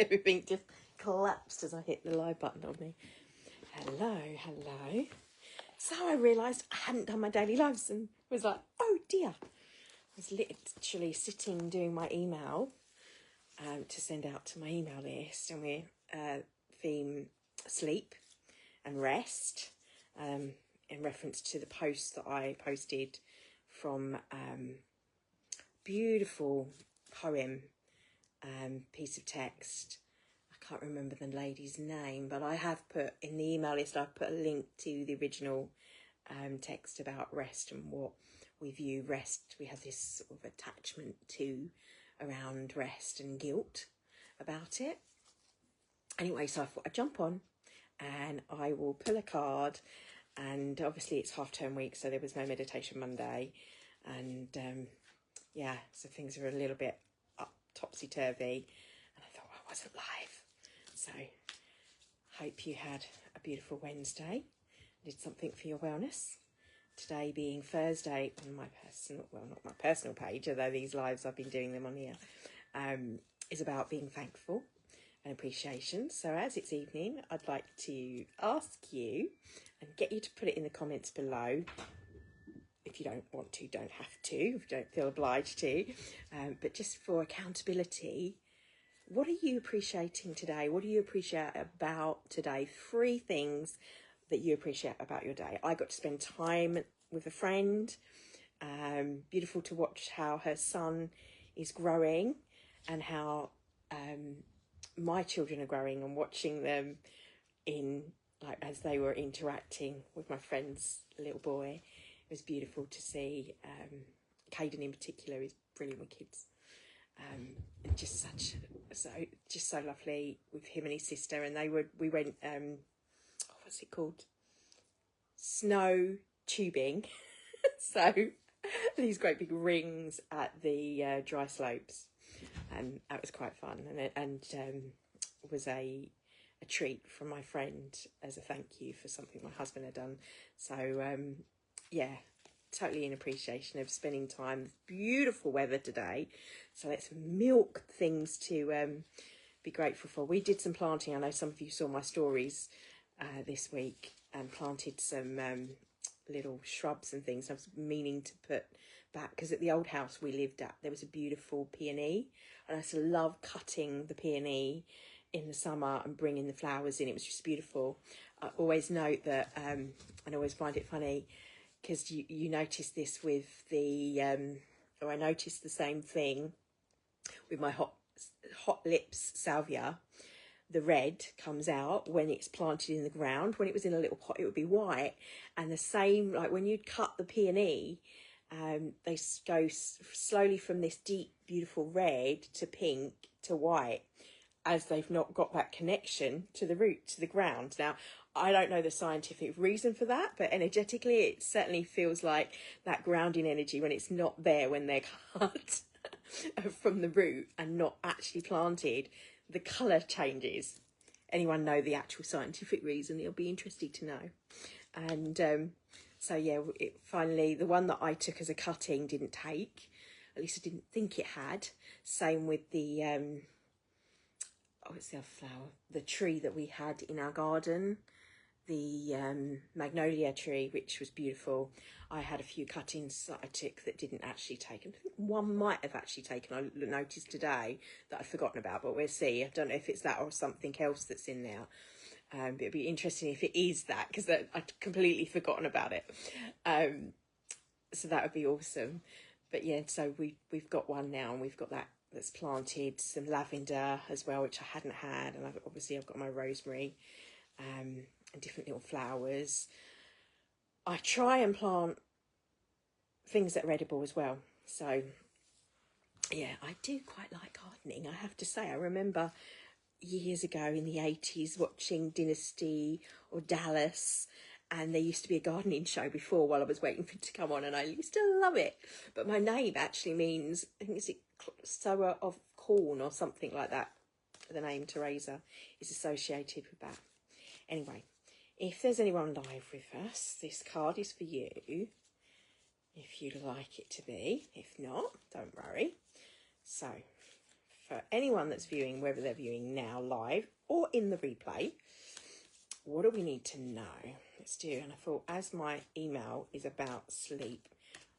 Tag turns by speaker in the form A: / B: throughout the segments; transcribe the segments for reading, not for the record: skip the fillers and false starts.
A: Everything just collapsed as I hit the live button on me. Hello. So I realised I hadn't done my daily lives and was like, oh dear. I was literally sitting doing my email to send out to my email list, and we're theme sleep and rest in reference to the post that I posted from beautiful poem piece of text. I can't remember the lady's name, but I have put in the email list, I've put a link to the original text about rest and what we view rest. We have this sort of attachment to around rest and guilt about it. Anyway, so I thought I'd jump on and I will pull a card, and obviously it's half-term week, so there was no meditation Monday, and yeah, so things are a little bit up topsy-turvy, and I thought, well, I wasn't live, so hope you had a beautiful Wednesday, did something for your wellness. Today being Thursday on my personal, well, not my personal page, although these lives I've been doing them on here, is about being thankful and appreciation. So as it's evening, I'd like to ask you and get you to put it in the comments below. If you don't want to, don't have to, if you don't feel obliged to, but just for accountability, what are you appreciating today? What do you appreciate about today? 3 things that you appreciate about your day. I got to spend time with a friend. Beautiful to watch how her son is growing and how my children are growing, and watching them in, like, as they were interacting with my friend's little boy. It was beautiful to see. Caden in particular is brilliant with kids. Just so lovely with him and his sister, and we went what's it called, snow tubing. So these great big rings at the dry slopes, and that was quite fun, and was a treat from my friend as a thank you for something my husband had done. So yeah, totally in appreciation of spending time. Beautiful weather today, so let's milk things to be grateful for. We did some planting. I know some of you saw my stories this week, and planted some little shrubs and things. I was meaning to put back, because at the old house we lived at, there was a beautiful peony, and I used to love cutting the peony in the summer and bringing the flowers in. It was just beautiful. I always note that, and I always find it funny, because you notice this with the, or I noticed the same thing with my hot lips salvia. The red comes out when it's planted in the ground. When it was in a little pot, it would be white. And the same, like when you'd cut the peony, they go slowly from this deep, beautiful red to pink to white, as they've not got that connection to the root, to the ground. Now, I don't know the scientific reason for that, but energetically, it certainly feels like that grounding energy, when it's not there, when they're cut from the root and not actually planted, the colour changes. Anyone know the actual scientific reason? It'll be interesting to know. And so yeah, finally, the one that I took as a cutting didn't take. At least I didn't think it had. Same with the what's the other flower? The tree that we had in our garden, the magnolia tree, which was beautiful. I had a few cuttings that I took that didn't actually take. I think one might have actually taken. I noticed today that I'd forgotten about, but we'll see. I don't know if it's that or something else that's in there. But it'd be interesting if it is that, because I'd completely forgotten about it. So that would be awesome. But yeah, so we've got one now, and we've got that's planted, some lavender as well, which I hadn't had, and I've got my rosemary, and different little flowers. I try and plant things that are edible as well. So yeah, I do quite like gardening, I have to say. I remember years ago in the 80s watching Dynasty or Dallas, and there used to be a gardening show before while I was waiting for it to come on, and I used to love it. But my name actually means, I think it's sower of corn or something like that. The name Teresa is associated with that. Anyway, if there's anyone live with us, this card is for you, if you'd like it to be. If not, don't worry. So, for anyone that's viewing, whether they're viewing now live or in the replay, what do we need to know? Let's do, and I thought as my email is about sleep,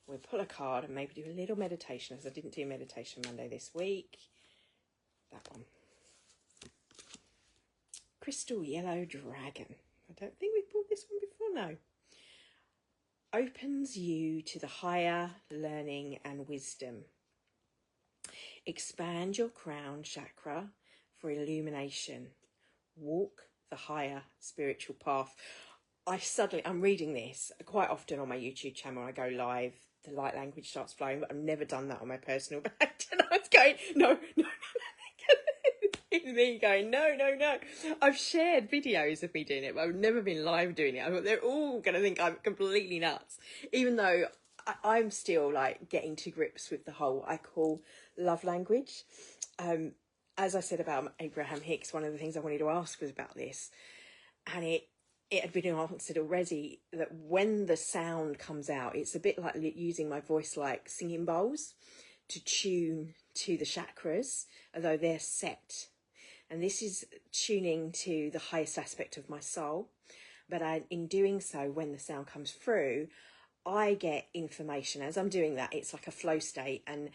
A: we'll pull a card and maybe do a little meditation, as I didn't do meditation Monday this week. That one. Crystal Yellow Dragon. I don't think we've pulled this one before, no. Opens you to the higher learning and wisdom. Expand your crown chakra for illumination. Walk the higher spiritual path. I'm reading this quite often on my YouTube channel. I go live, the light language starts flowing, but I've never done that on my personal page. And I was going, no. Me going, no. I've shared videos of me doing it, but I've never been live doing it. I thought they're all going to think I'm completely nuts, even though I'm still like getting to grips with the whole I call love language. As I said about Abraham Hicks, one of the things I wanted to ask was about this, and it had been answered already, that when the sound comes out, it's a bit like using my voice like singing bowls to tune to the chakras, although they're set. And this is tuning to the highest aspect of my soul. But in doing so, when the sound comes through, I get information. As I'm doing that, it's like a flow state, and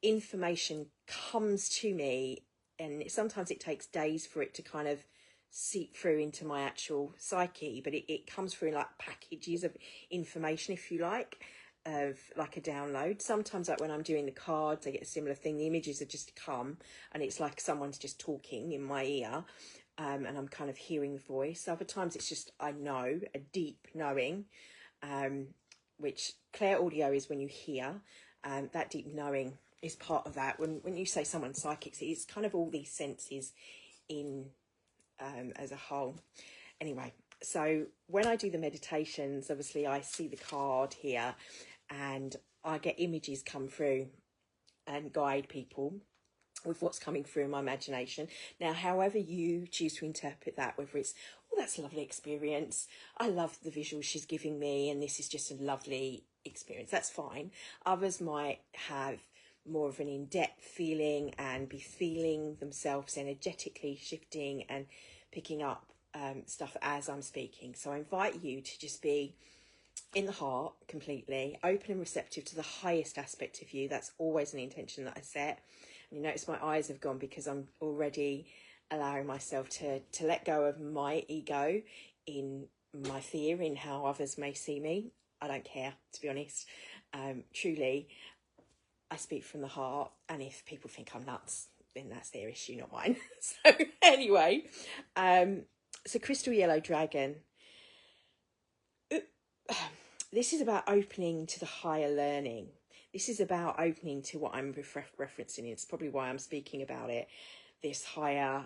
A: information comes to me. And sometimes it takes days for it to kind of seep through into my actual psyche, but it comes through in like packages of information, if you like, of like a download. Sometimes, like when I'm doing the cards, I get a similar thing. The images have just come and it's like someone's just talking in my ear, and I'm kind of hearing the voice. Other times it's just I know, a deep knowing, which clairaudio is when you hear. That deep knowing is part of that. When you say someone's psychic, it's kind of all these senses in as a whole. Anyway, so when I do the meditations, obviously I see the card here and I get images come through and guide people with what's coming through in my imagination. Now, however you choose to interpret that, whether it's, oh, that's a lovely experience, I love the visuals she's giving me and this is just a lovely experience, that's fine. Others might have more of an in-depth feeling and be feeling themselves energetically shifting and picking up stuff as I'm speaking. So I invite you to just be in the heart, completely open and receptive to the highest aspect of you. That's always an intention that I set. And you notice my eyes have gone because I'm already allowing myself to let go of my ego in my fear in how others may see me. I don't care, to be honest. Truly, I speak from the heart, and if people think I'm nuts, then that's their issue, not mine. So anyway, so Crystal Yellow Dragon. This is about opening to the higher learning. This is about opening to what I'm referencing. It's probably why I'm speaking about it. This higher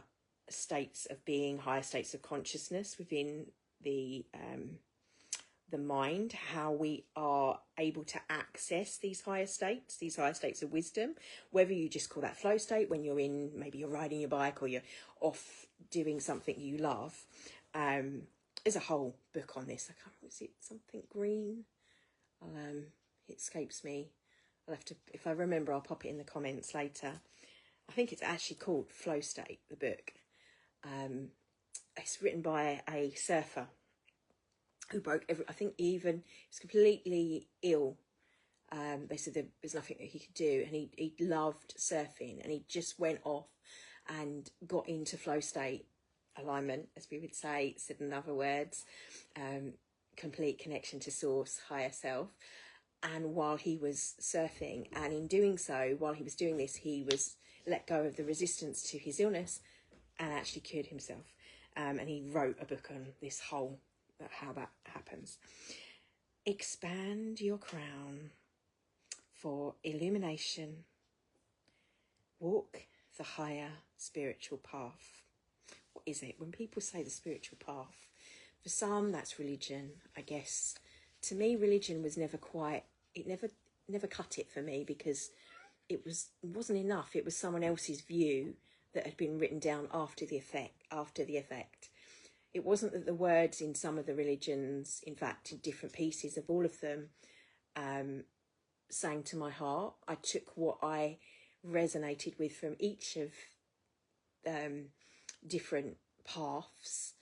A: states of being, higher states of consciousness within the mind, how we are able to access these higher states of wisdom, whether you just call that flow state when you're in, maybe you're riding your bike or you're off doing something you love. There's a whole book on this. I can't remember, is it something green? It escapes me. I'll have to, if I remember, I'll pop it in the comments later. I think it's actually called Flow State, the book. It's written by a surfer who broke I think even, he was completely ill. They said there's nothing that he could do, and he loved surfing, and he just went off and got into flow state alignment, as we would say, said in other words, complete connection to source, higher self. And while he was surfing, and in doing so, while he was doing this, he was let go of the resistance to his illness and actually cured himself. And he wrote a book on this whole, how that happens. Expand your crown for illumination. Walk the higher spiritual path. What is it? When people say the spiritual path, for some that's religion, I guess. To me, religion was never quite, it never cut it for me, because it wasn't enough. It was someone else's view that had been written down after the effect. It wasn't that the words in some of the religions, in fact, in different pieces of all of them, sang to my heart. I took what I resonated with from each of different paths.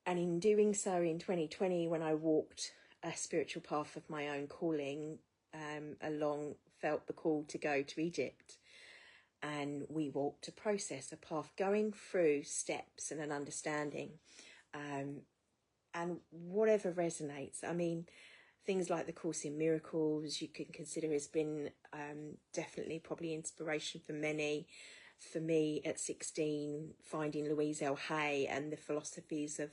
A: And in doing so in 2020, when I walked a spiritual path of my own calling, felt the call to go to Egypt. And we walked a process, a path, going through steps and an understanding. And whatever resonates. I mean, things like the Course in Miracles you can consider has been definitely probably inspiration for many. For me at 16, finding Louise L. Hay and the philosophies of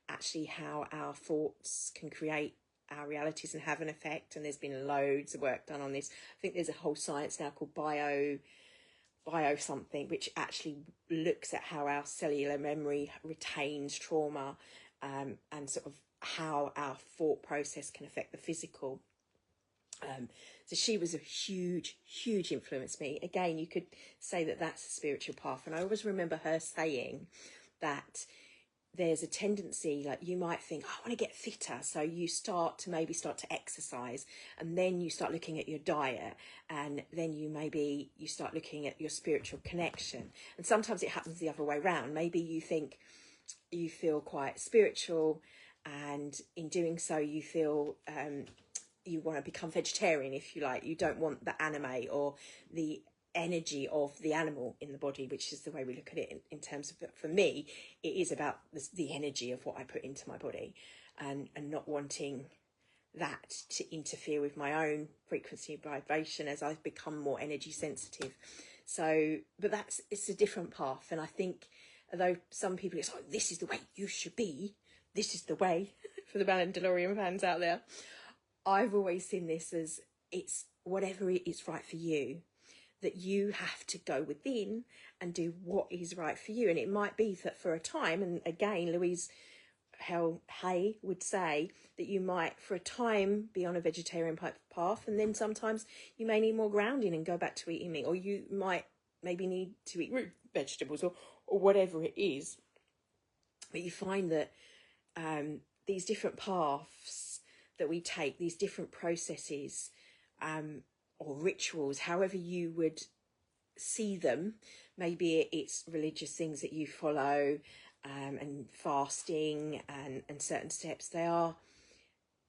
A: actually how our thoughts can create our realities and have an effect. And there's been loads of work done on this. I think there's a whole science now called bio something, which actually looks at how our cellular memory retains trauma, and sort of how our thought process can affect the physical. So she was a huge influence on me. Again, you could say that that's a spiritual path. And I always remember her saying that there's a tendency, like you might think, oh, I want to get fitter. So you start to exercise, and then you start looking at your diet, and then you start looking at your spiritual connection. And sometimes it happens the other way around. Maybe you think you feel quite spiritual, and in doing so you feel you want to become vegetarian, if you like. You don't want the anime or the energy of the animal in the body, which is the way we look at it in terms of, for me, it is about the energy of what I put into my body, and not wanting that to interfere with my own frequency and vibration as I've become more energy sensitive. So, but it's a different path. And I think, although some people, it's like, this is the way you should be, this is the way, for the Mandalorian fans out there, I've always seen this as it's whatever is right for you, that you have to go within and do what is right for you. And it might be that for a time, and again, Louise Hay would say that you might for a time be on a vegetarian path, and then sometimes you may need more grounding and go back to eating meat, or you might maybe need to eat root vegetables, or whatever it is. But you find that these different paths that we take, these different processes or rituals, however you would see them, maybe it's religious things that you follow, and fasting and certain steps, they are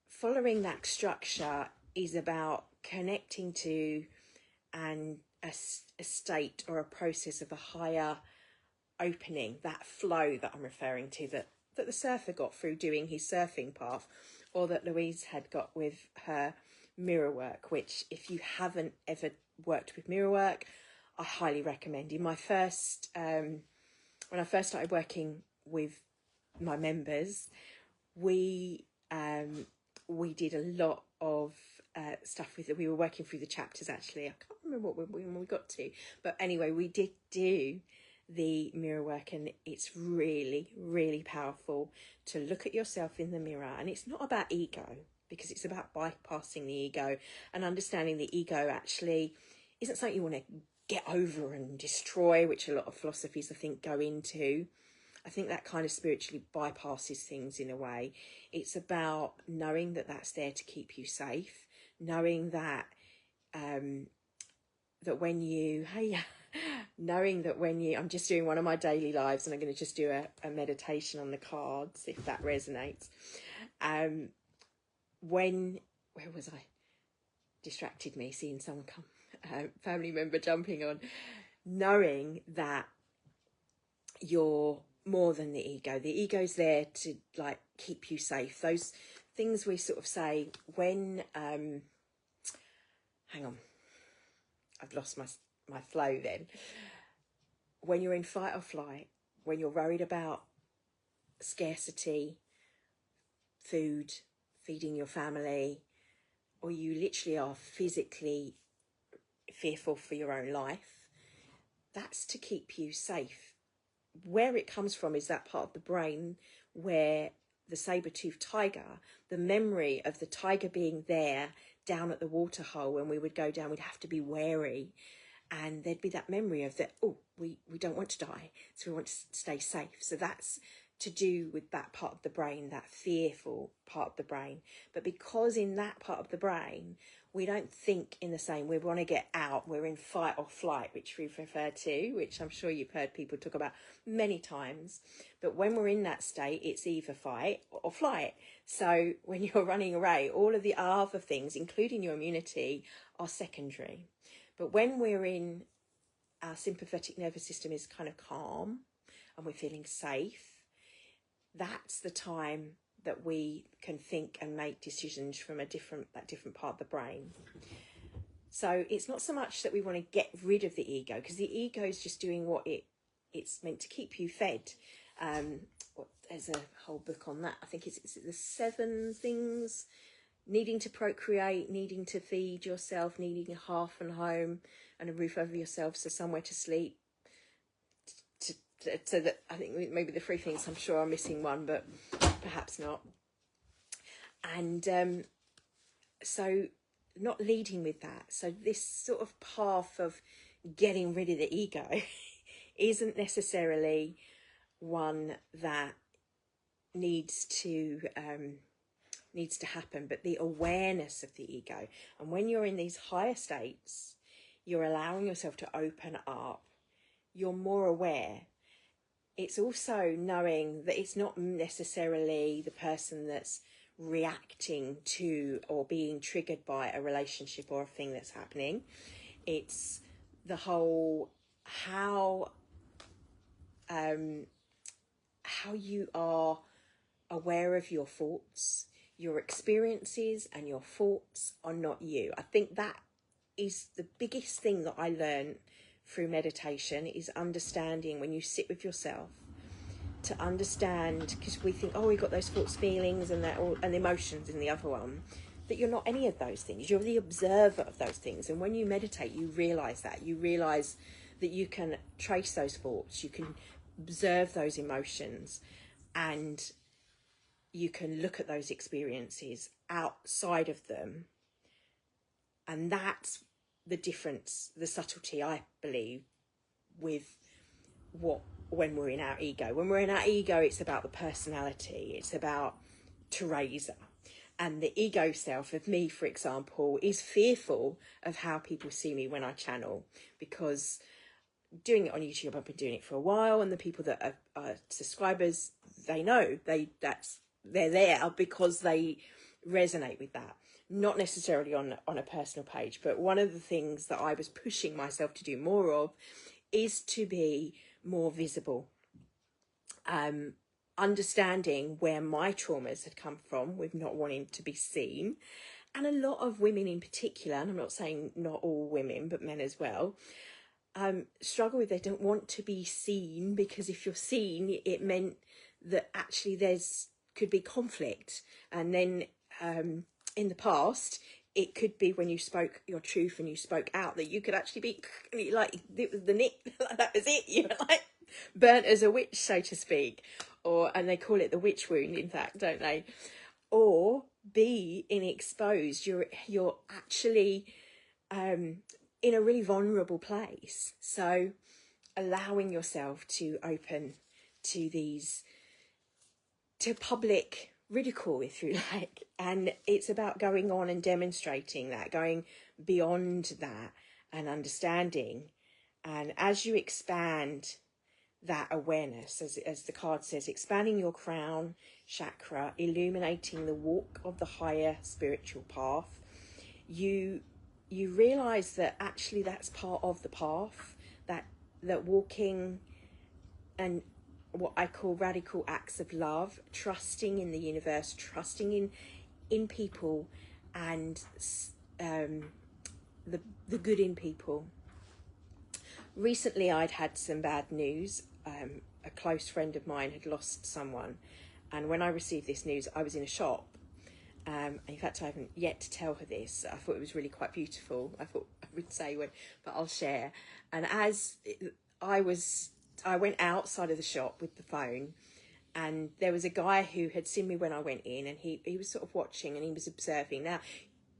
A: following that structure is about connecting to and a state or a process of a higher opening, that flow that I'm referring to, that the surfer got through doing his surfing path, or that Louise had got with her mirror work, which if you haven't ever worked with mirror work, I highly recommend. In my first, when I first started working with my members, we did a lot of stuff with it. We were working through the chapters, actually. I can't remember when we got to, but anyway, we did do the mirror work, and it's really powerful to look at yourself in the mirror. And it's not about ego, because it's about bypassing the ego and understanding the ego actually isn't something you want to get over and destroy, which a lot of philosophies I think go into. I think that kind of spiritually bypasses things in a way. It's about knowing that that's there to keep you safe, knowing that that when you I'm just doing one of my daily lives, and I'm going to just do a meditation on the cards, if that resonates. Where was I? Distracted me, seeing someone come, family member jumping on. Knowing that you're more than the ego. The ego's there to like keep you safe. Those things we sort of say when hang on, I've lost my flow then. When you're in fight or flight, when you're worried about scarcity, food, feeding your family, or you literally are physically fearful for your own life, that's to keep you safe. Where it comes from is that part of the brain where the saber-toothed tiger, the memory of the tiger being there down at the water hole, when we would go down, we'd have to be wary, and there'd be that memory of that, oh, we don't want to die, so we want to stay safe. So that's to do with that part of the brain, that fearful part of the brain. But because in that part of the brain we don't think in the same. We want to get out. We're in fight or flight, which we refer to, which I'm sure you've heard people talk about many times. But when we're in that state, it's either fight or flight. So when you're running away, all of the other things, including your immunity, are secondary. But when we're in, our sympathetic nervous system is kind of calm and we're feeling safe, that's the time that we can think and make decisions from that different part of the brain. So it's not so much that we want to get rid of the ego, because the ego is just doing what it's meant to keep you fed. There's a whole book on that. I think it's the 7 things: needing to procreate, needing to feed yourself, needing a hearth and home and a roof over yourself, so somewhere to sleep. So that, I think maybe the 3 things, I'm sure I'm missing one, but perhaps not. And so not leading with that. So this sort of path of getting rid of the ego isn't necessarily one that needs to happen, but the awareness of the ego. And when you're in these higher states, you're allowing yourself to open up. You're more aware. It's also knowing that it's not necessarily the person that's reacting to or being triggered by a relationship or a thing that's happening. It's the whole how you are aware of your thoughts. Your experiences and your thoughts are not you. I think that is the biggest thing that I learned through meditation, is understanding, when you sit with yourself, to understand, because we think, oh, we got those thoughts, feelings and emotions in the other one, that you're not any of those things. You're the observer of those things. And when you meditate, you realize that you can trace those thoughts, you can observe those emotions, and you can look at those experiences outside of them. And that's the difference, the subtlety, I believe, with when we're in our ego. When we're in our ego, it's about the personality. It's about Teresa. And the ego self of me, for example, is fearful of how people see me when I channel, because doing it on YouTube, I've been doing it for a while, and the people that are subscribers, they know they're there because they resonate with that. Not necessarily on a personal page, but one of the things that I was pushing myself to do more of is to be more visible. Understanding where my traumas had come from with not wanting to be seen. And a lot of women in particular, and I'm not saying not all women, but men as well, struggle with, they don't want to be seen, because if you're seen, it meant that actually could be conflict. And then in the past, it could be when you spoke your truth and you spoke out, that you could actually be like, it was the nick, that was it, you were like burnt as a witch, so to speak. And they call it the witch wound, in fact, don't they? Or be exposed, you're actually in a really vulnerable place. So allowing yourself to open to public ridicule, if you like. And it's about going on and demonstrating that, going beyond that and understanding. And as you expand that awareness, as the card says, expanding your crown chakra, illuminating the walk of the higher spiritual path, you realize that actually that's part of the path, that walking, and what I call radical acts of love, trusting in the universe, trusting in people, and the good in people. Recently, I'd had some bad news. A close friend of mine had lost someone, and when I received this news, I was in a shop. In fact, I haven't yet to tell her this. I thought it was really quite beautiful. I thought I would say when, but I'll share. And as I went outside of the shop with the phone, and there was a guy who had seen me when I went in, and he was sort of watching and he was observing. Now,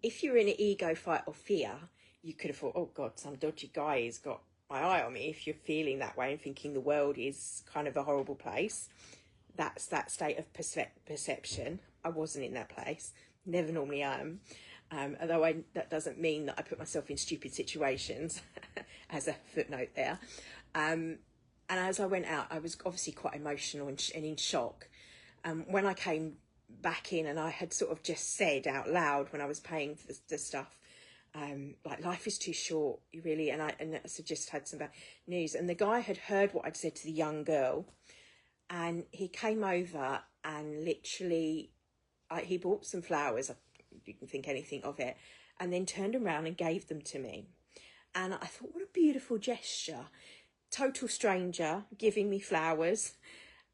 A: if you're in an ego, fight or fear, you could have thought, oh God, some dodgy guy has got my eye on me. If you're feeling that way and thinking the world is kind of a horrible place, that's that state of perception. I wasn't in that place, never normally am. Although that doesn't mean that I put myself in stupid situations, as a footnote there. And as I went out, I was obviously quite emotional and in shock. When I came back in, and I had sort of just said out loud when I was paying for the stuff, like, life is too short, you really, and I just had some bad news. And the guy had heard what I'd said to the young girl, and he came over and literally, he bought some flowers, you can think anything of it, and then turned around and gave them to me. And I thought, what a beautiful gesture. Total stranger giving me flowers.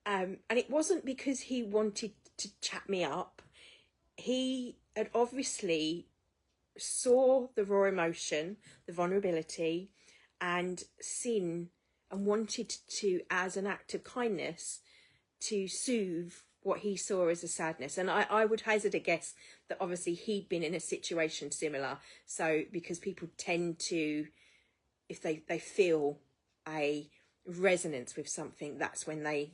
A: And it wasn't because he wanted to chat me up. He had obviously saw the raw emotion, the vulnerability and sin, and wanted to, as an act of kindness, to soothe what he saw as a sadness. And I would hazard a guess that obviously he'd been in a situation similar. So because people tend to, if they feel a resonance with something, that's when they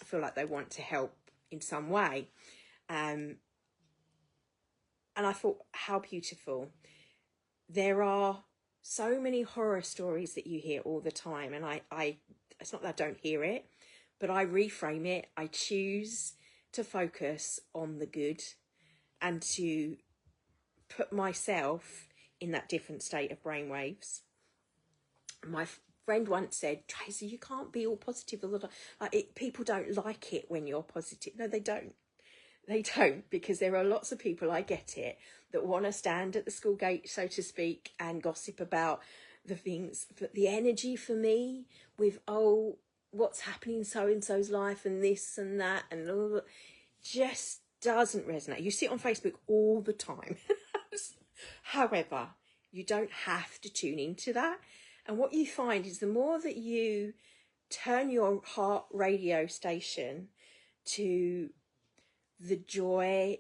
A: feel like they want to help in some way. And I thought, how beautiful. There are so many horror stories that you hear all the time, and I it's not that I don't hear it, but I reframe it. I choose to focus on the good and to put myself in that different state of brainwaves. My friend once said, Tracy, you can't be all positive all the time. Like, people don't like it when you're positive. No, they don't. They don't, because there are lots of people, I get it, that want to stand at the school gate, so to speak, and gossip about the things. But the energy for me with, oh, what's happening in so-and-so's life and this and that and all that, just doesn't resonate. You see it on Facebook all the time. However, you don't have to tune into that. And what you find is the more that you turn your heart radio station to the joy,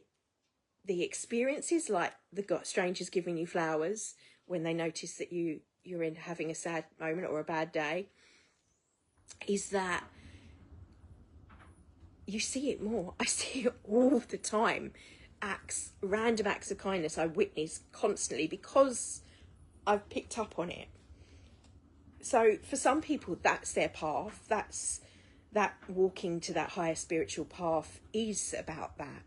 A: the experiences, like the strangers giving you flowers when they notice that you're in having a sad moment or a bad day, is that you see it more. I see it all the time. Random acts of kindness I witness constantly because I've picked up on it. So for some people, that's their path. That walking to that higher spiritual path is about that.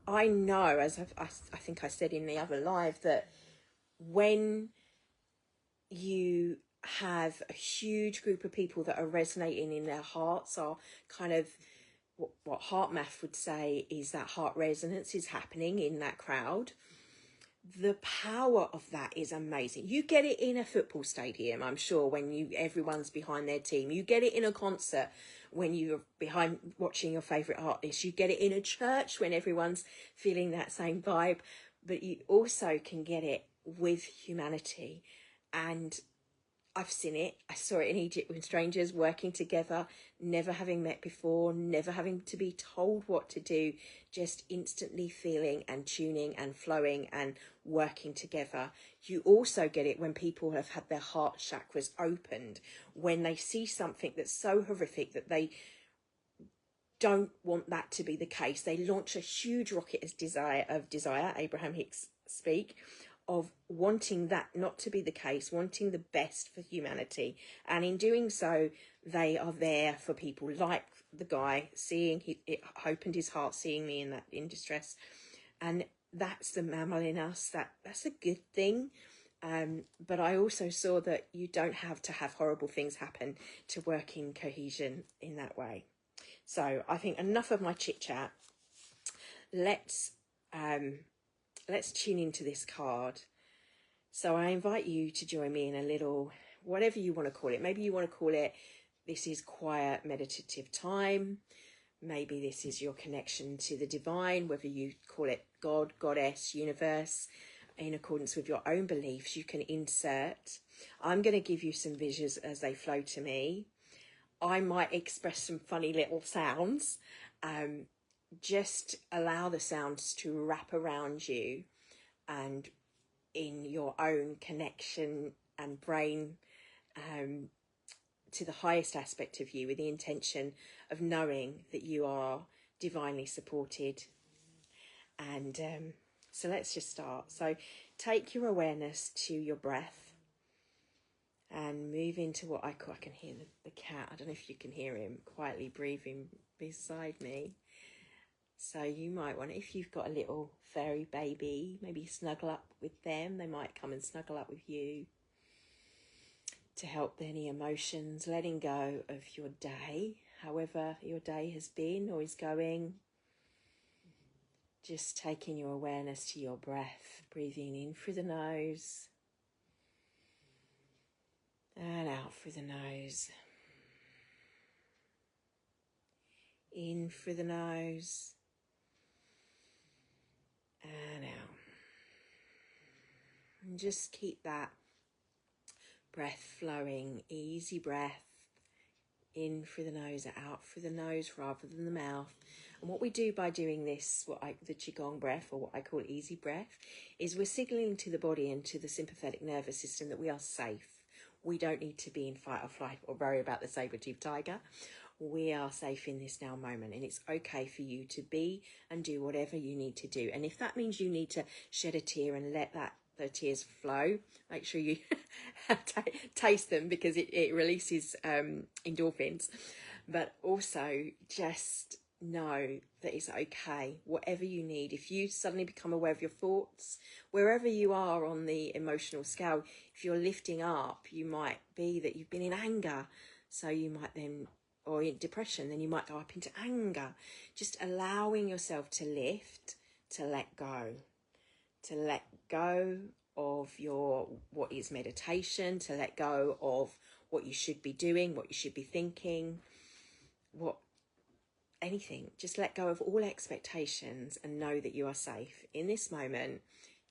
A: I know, as I think I said in the other live, that when you have a huge group of people that are resonating in their hearts, are kind of what HeartMath would say is that heart resonance is happening in that crowd. The power of that is amazing. You get it in a football stadium, I'm sure, when everyone's behind their team. You get it in a concert when you're behind watching your favourite artist. You get it in a church when everyone's feeling that same vibe. But you also can get it with humanity. And I've seen it. I saw it in Egypt with strangers working together, never having met before, never having to be told what to do, just instantly feeling and tuning and flowing and working together. You also get it when people have had their heart chakras opened, when they see something that's so horrific that they don't want that to be the case. They launch a huge rocket of desire, Abraham Hicks speak, of wanting that not to be the case, wanting the best for humanity. And in doing so, they are there for people, like the guy it opened his heart, seeing me in distress. And that's the mammal in us. That's a good thing. But I also saw that you don't have to have horrible things happen to work in cohesion in that way. So I think enough of my chit chat. Let's tune into this card. So I invite you to join me in a little, whatever you want to call it. Maybe you want to call it, this is quiet meditative time. Maybe this is your connection to the divine, whether you call it God, Goddess, universe, in accordance with your own beliefs. You can insert. I'm going to give you some visuals as they flow to me. I might express some funny little sounds. Just allow the sounds to wrap around you and in your own connection and brain to the highest aspect of you, with the intention of knowing that you are divinely supported And so let's just start. So take your awareness to your breath and move into what I call, I can hear the cat, I don't know if you can hear him quietly breathing beside me. So you might want, if you've got a little furry baby, maybe snuggle up with them. They might come and snuggle up with you to help any emotions, letting go of your day, however your day has been or is going. Just taking your awareness to your breath, breathing in through the nose and out through the nose. In through the nose and out. And just keep that breath flowing, easy breath, in through the nose, out through the nose rather than the mouth. And what we do by doing this, the Qigong breath, or what I call easy breath, is we're signaling to the body and to the sympathetic nervous system that we are safe. We don't need to be in fight or flight or worry about the saber-toothed tiger. We are safe in this now moment, and it's okay for you to be and do whatever you need to do. And if that means you need to shed a tear and let the tears flow, make sure you taste them, because it releases endorphins. But also just know that it's okay, whatever you need. If you suddenly become aware of your thoughts, wherever you are on the emotional scale, if you're lifting up, you might be that you've been in anger, so you might then, or in depression, then you might go up into anger. Just allowing yourself to lift, to let go of what is meditation, to let go of what you should be doing, what you should be thinking, anything. Just let go of all expectations and know that you are safe in this moment.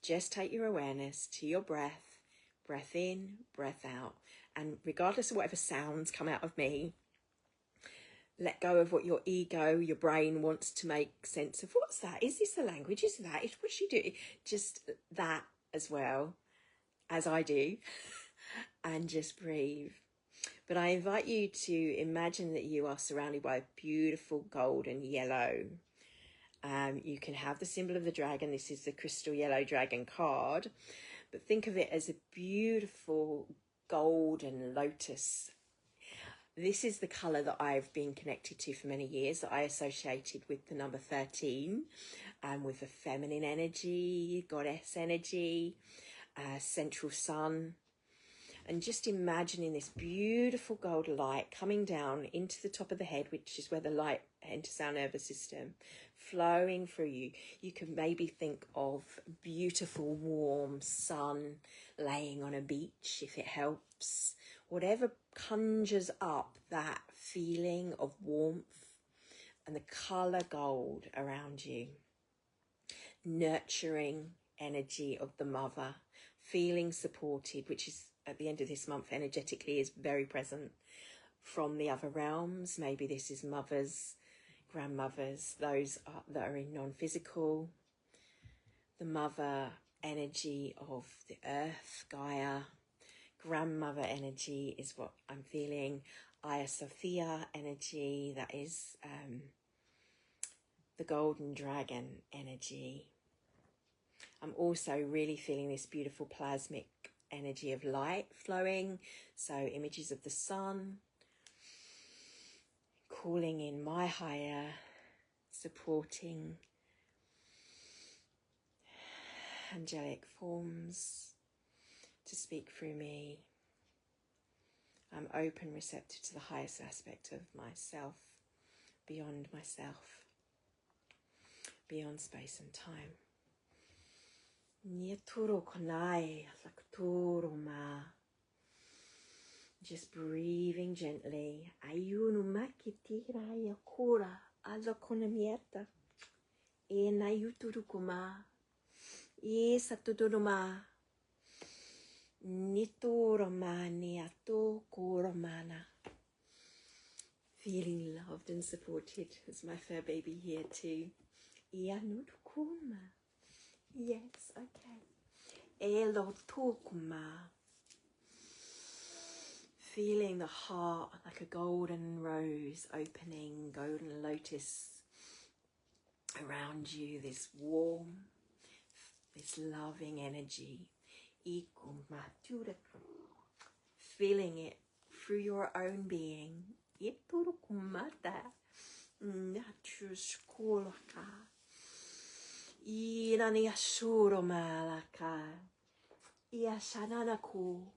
A: Just take your awareness to your breath, breath in, breath out, and regardless of whatever sounds come out of me, let go of what your ego, your brain wants to make sense of. What's that? Is this a language? Is that? What's she doing? Just that as well as I do. And just breathe. But I invite you to imagine that you are surrounded by a beautiful golden yellow. You can have the symbol of the dragon. This is the crystal yellow dragon card. But think of it as a beautiful golden lotus. This is the colour that I've been connected to for many years, that I associated with the number 13, with the feminine energy, goddess energy, central sun. And just imagining this beautiful gold light coming down into the top of the head, which is where the light enters our nervous system, flowing through you. You can maybe think of beautiful warm sun laying on a beach, if it helps. Whatever conjures up that feeling of warmth and the colour gold around you. Nurturing energy of the mother, feeling supported, which is at the end of this month energetically is very present from the other realms. Maybe this is mothers, grandmothers, those that are in non-physical. The mother energy of the earth, Gaia. Grandmother energy is what I'm feeling. Aya Sophia energy, that is the golden dragon energy. I'm also really feeling this beautiful plasmic energy of light flowing, so images of the sun, calling in my higher, supporting angelic forms to speak through me. I'm open, receptive to the highest aspect of myself, beyond myself, beyond space and time. Just breathing gently. Feeling loved and supported as my fur baby here too. Yes, okay. Feeling the heart like a golden rose opening, golden lotus around you, this warm, this loving energy. Feeling it through your own being. Irani asuro malaka. Ia shananaku.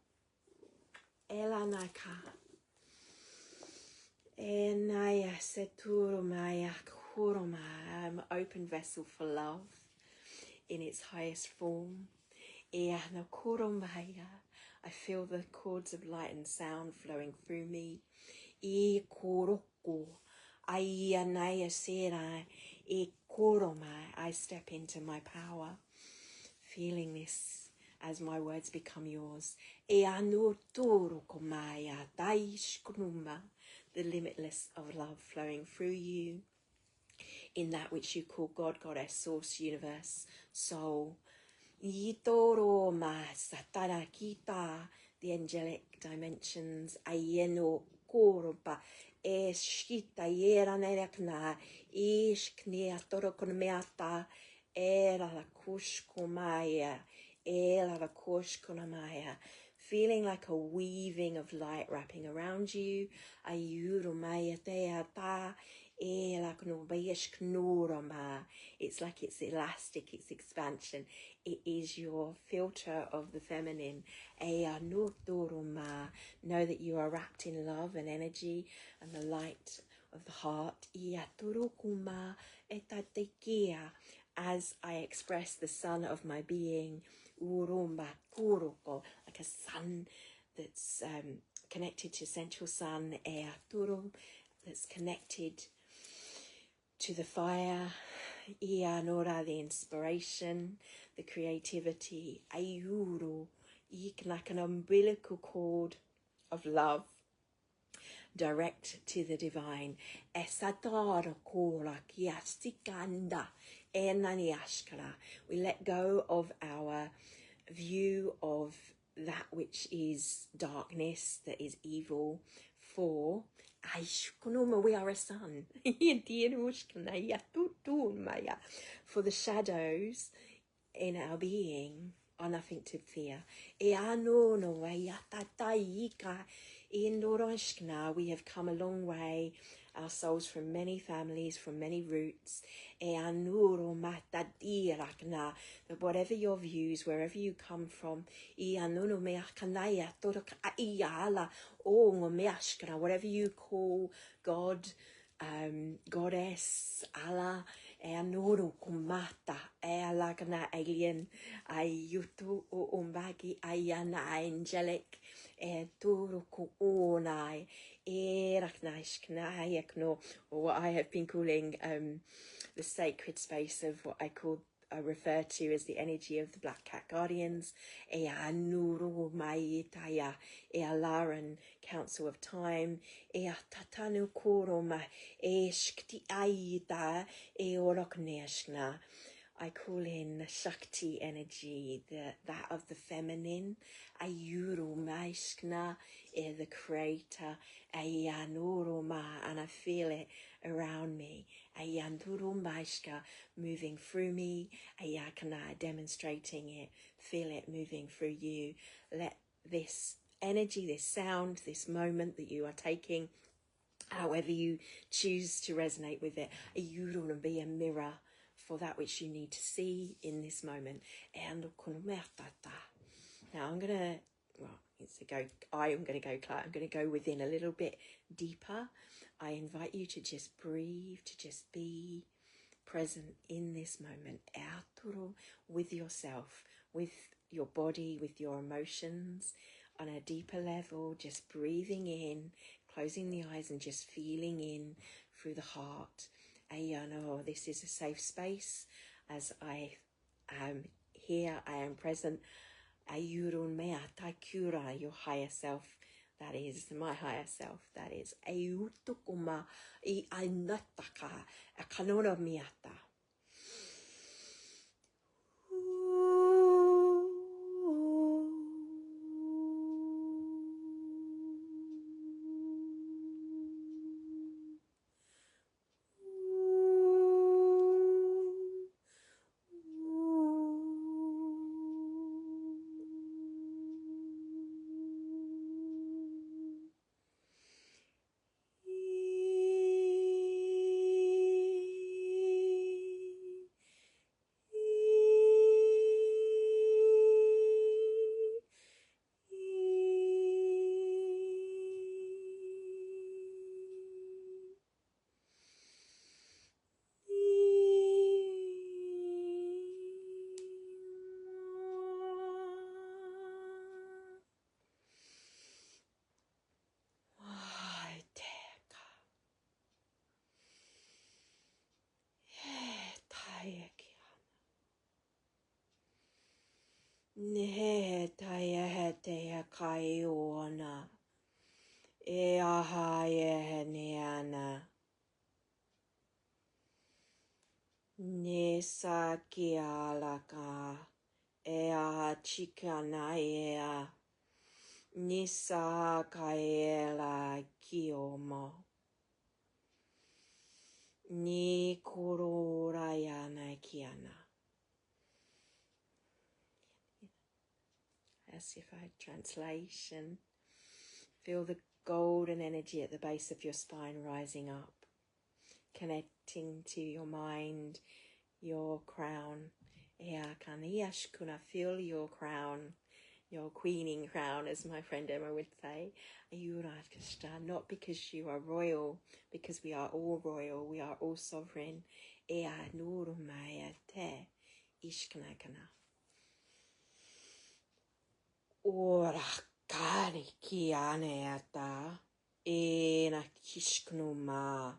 A: Elanaka. Enaya seturo maya kuroma. I'm an open vessel for love in its highest form. Ia no kuromaya. I feel the chords of light and sound flowing through me. I koroko. Ai anaya sera. I koroma. I step into my power, feeling this as my words become yours. E anu toroko maya daishkunuma. The limitless of love flowing through you in that which you call God, Goddess, Source, Universe, Soul. Yitoro ma satana kita, the angelic dimensions. Ayeno koroba eshita yera nerekna ishknia toro konmeata era la kushkomaya era la kushkonamaya. Feeling like a weaving of light wrapping around you. Ayuru maya teata. It's like it's elastic, it's expansion. It is your filter of the feminine. Know that you are wrapped in love and energy and the light of the heart. As I express the sun of my being, like a sun that's connected to central sun, that's connected to the fire, the inspiration, the creativity, like an umbilical cord of love, direct to the divine. We let go of our view of that which is darkness, that is evil, for we are a sun. For the shadows in our being are nothing to fear. We have come a long way, our souls from many families, from many roots. That whatever your views, wherever you come from, whatever you call God, Goddess, Allah, alien, ayutu umbagi ayana angelic, or what I have been calling the sacred space of what I refer to as the energy of the Black Cat Guardians, Alaran Council of Time, I call in the Shakti energy, that of the feminine, the creator, and I feel it around me, moving through me, demonstrating it, feel it moving through you. Let this energy, this sound, this moment that you are taking, however you choose to resonate with it, be a mirror for that which you need to see in this moment. Now I'm gonna go within a little bit deeper. I invite you to just breathe, to just be present in this moment, with yourself, with your body, with your emotions, on a deeper level, just breathing in, closing the eyes and just feeling in through the heart. This is a safe space. As I am here, I am present. Ayurun mea taikura, your higher self. That is my higher self. That is Ayutukuma I Ainataka Akanora Miata. Kiana. E aha e neana. Nesa ki alaka. E aha chikana ea. Nisa kaela kiomo. Ni kororayana kiana. Versified translation. Feel the golden energy at the base of your spine rising up, connecting to your mind, your crown. Feel your crown, your queening crown, as my friend Emma would say. Not because you are royal, because we are all royal, we are all sovereign. Ora kari ki aneata e na kishknuma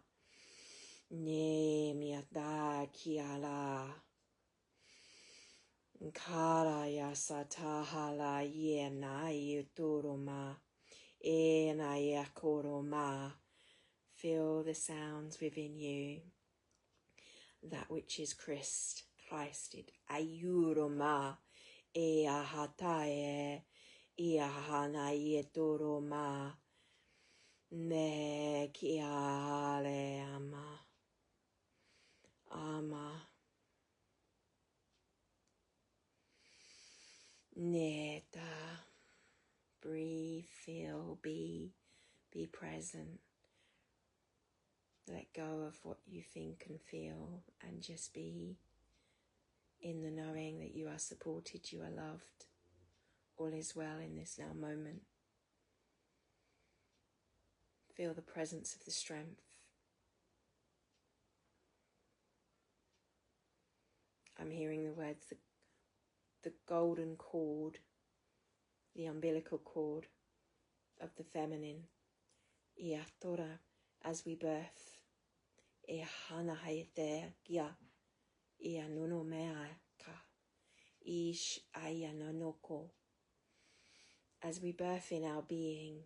A: ne miata ki ala kara yasata hala ye na yuturuma e na yakoroma. Feel the sounds within you, that which is Christed. Ayuroma e ahatae. Iahana yetoroma ne kiale ama neta. Breathe, feel, be present. Let go of what you think and feel, and just be in the knowing that you are supported, you are loved. All is well in this now moment. Feel the presence of the strength. I'm hearing the words, the golden cord, the umbilical cord of the feminine. Iatora, as we birth. Ia hana haete gia. Ia nono mea ka. Ish aya nonoko. As we birth in our being,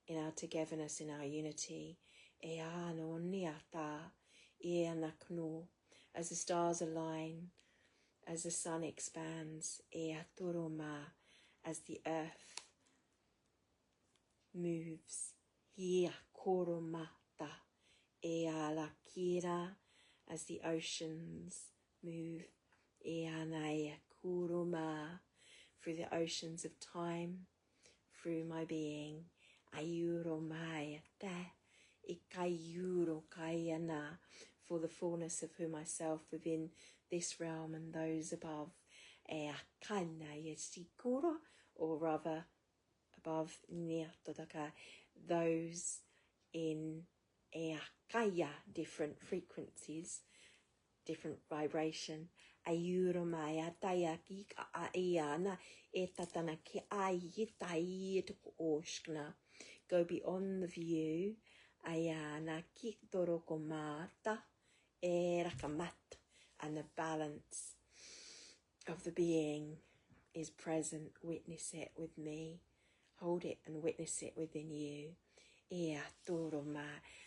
A: in our togetherness, in our unity, as the stars align, as the sun expands, as the earth moves, as the oceans move, through the oceans of time, through my being, for the fullness of who myself within this realm and those above, or rather above those in different frequencies, different vibration. Go beyond the view. And the balance of the being is present. Witness it with me. Hold it and witness it within you.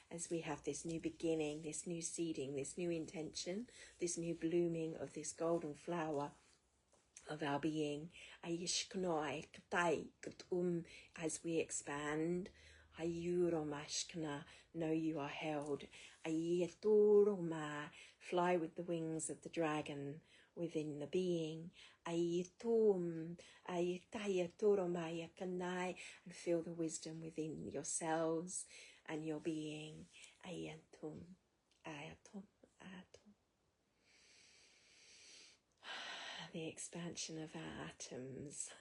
A: As we have this new beginning, this new seeding, this new intention, this new blooming of this golden flower of our being, as we expand, know you are held, fly with the wings of the dragon within the being, and feel the wisdom within yourselves and your being. The expansion of our atoms.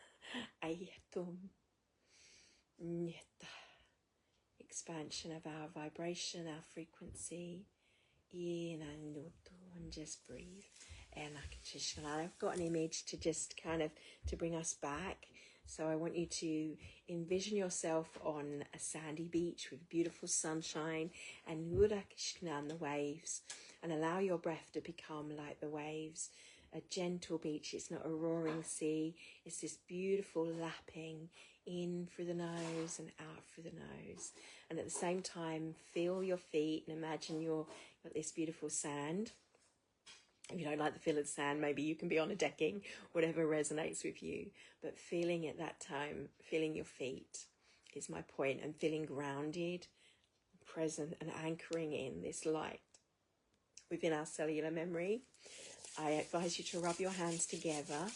A: Expansion of our vibration, our frequency. And just breathe. And I've got an image to just kind of to bring us back. So I want you to envision yourself on a sandy beach with beautiful sunshine and the waves, and allow your breath to become like the waves. A gentle beach. It's not a roaring sea. It's this beautiful lapping in through the nose and out through the nose. And at the same time, feel your feet and imagine you've got this beautiful sand. If you don't like the feel of sand, maybe you can be on a decking, whatever resonates with you. But feeling at that time, feeling your feet is my point, and feeling grounded, present, and anchoring in this light within our cellular memory. I advise you to rub your hands together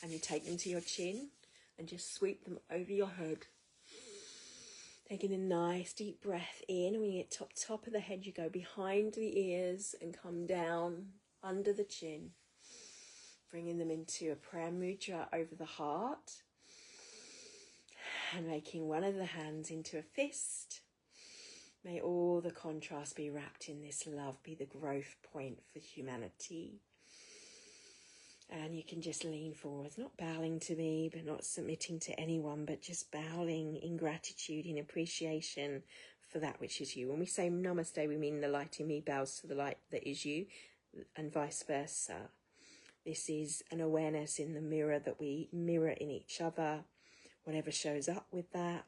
A: and you take them to your chin and just sweep them over your head. Taking a nice deep breath in. When you get top of the head, you go behind the ears and come down under the chin. Bringing them into a prayer mudra over the heart. And making one of the hands into a fist. May all the contrast be wrapped in this love, be the growth point for humanity. And you can just lean forward, not bowing to me, but not submitting to anyone, but just bowing in gratitude, in appreciation for that which is you. When we say namaste, we mean the light in me bows to the light that is you, and vice versa. This is an awareness in the mirror that we mirror in each other, whatever shows up with that.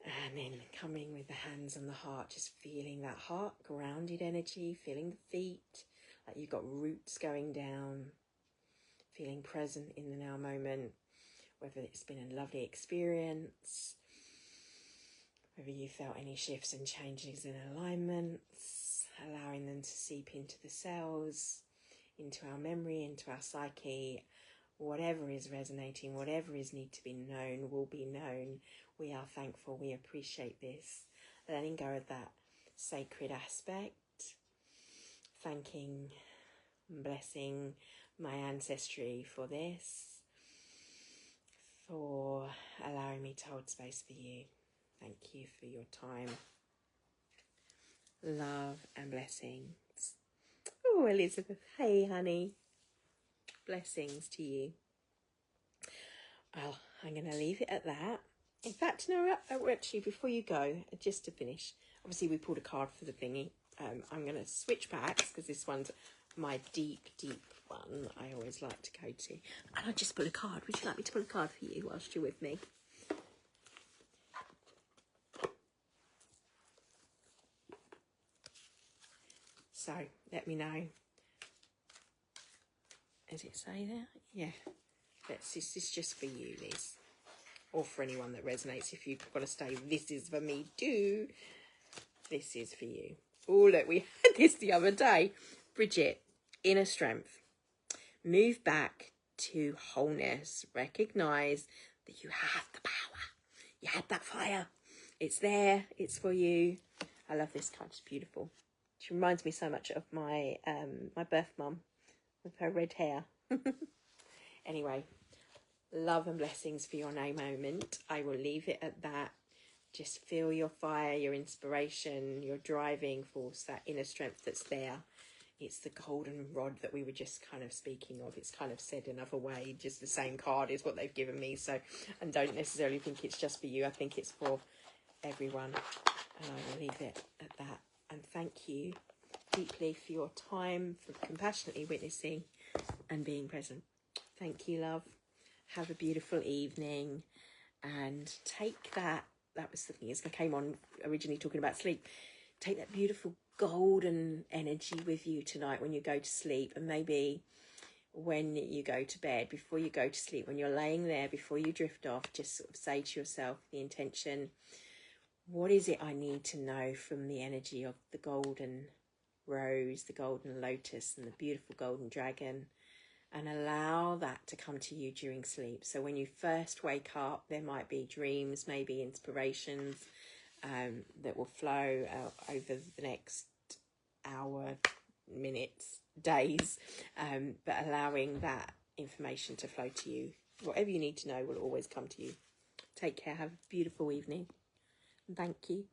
A: And then coming with the hands on the heart, just feeling that heart, grounded energy, feeling the feet, like you've got roots going down, feeling present in the now moment, whether it's been a lovely experience, whether you felt any shifts and changes in alignments, allowing them to seep into the cells, into our memory, into our psyche. Whatever is resonating, whatever is need to be known will be known. We are thankful, we appreciate this. Letting go of that sacred aspect. Thanking and blessing my ancestry for this, for allowing me to hold space for you. Thank you for your time. Love and blessings. Oh, Elizabeth, hey honey. Blessings to you. Well, I'm going to leave it at that. In fact, no, actually, before you go, just to finish, obviously we pulled a card for the thingy. I'm going to switch packs because this one's my deep, deep one I always like to go to. And I'll just pull a card. Would you like me to pull a card for you whilst you're with me? So, let me know. Does it say there? Yeah. This is just for you, Liz. Or for anyone that resonates. If you've got to stay, this is for me too. This is for you. Oh, look, we had this the other day. Bridget, inner strength. Move back to wholeness. Recognise that you have the power. You had that fire. It's there. It's for you. I love this card. It's beautiful. She reminds me so much of my my birth mum with her red hair. Anyway, love and blessings for your now moment. I will leave it at that. Just feel your fire, your inspiration, your driving force, that inner strength that's there. It's the golden rod that we were just kind of speaking of. It's kind of said another way, just the same card is what they've given me. So, and don't necessarily think it's just for you. I think it's for everyone. And I will leave it at that. And thank you deeply for your time, for compassionately witnessing and being present. Thank you, love. Have a beautiful evening. And take that was the thing, as I came on originally talking about sleep, take that beautiful golden energy with you tonight when you go to sleep, and maybe when you go to bed, before you go to sleep, when you're laying there, before you drift off, just sort of say to yourself the intention, what is it I need to know from the energy of the golden rose, the golden lotus, and the beautiful golden dragon? And allow that to come to you during sleep. So when you first wake up, there might be dreams, maybe inspirations that will flow over the next hour, minutes, days, but allowing that information to flow to you. Whatever you need to know will always come to you. Take care. Have a beautiful evening. Thank you.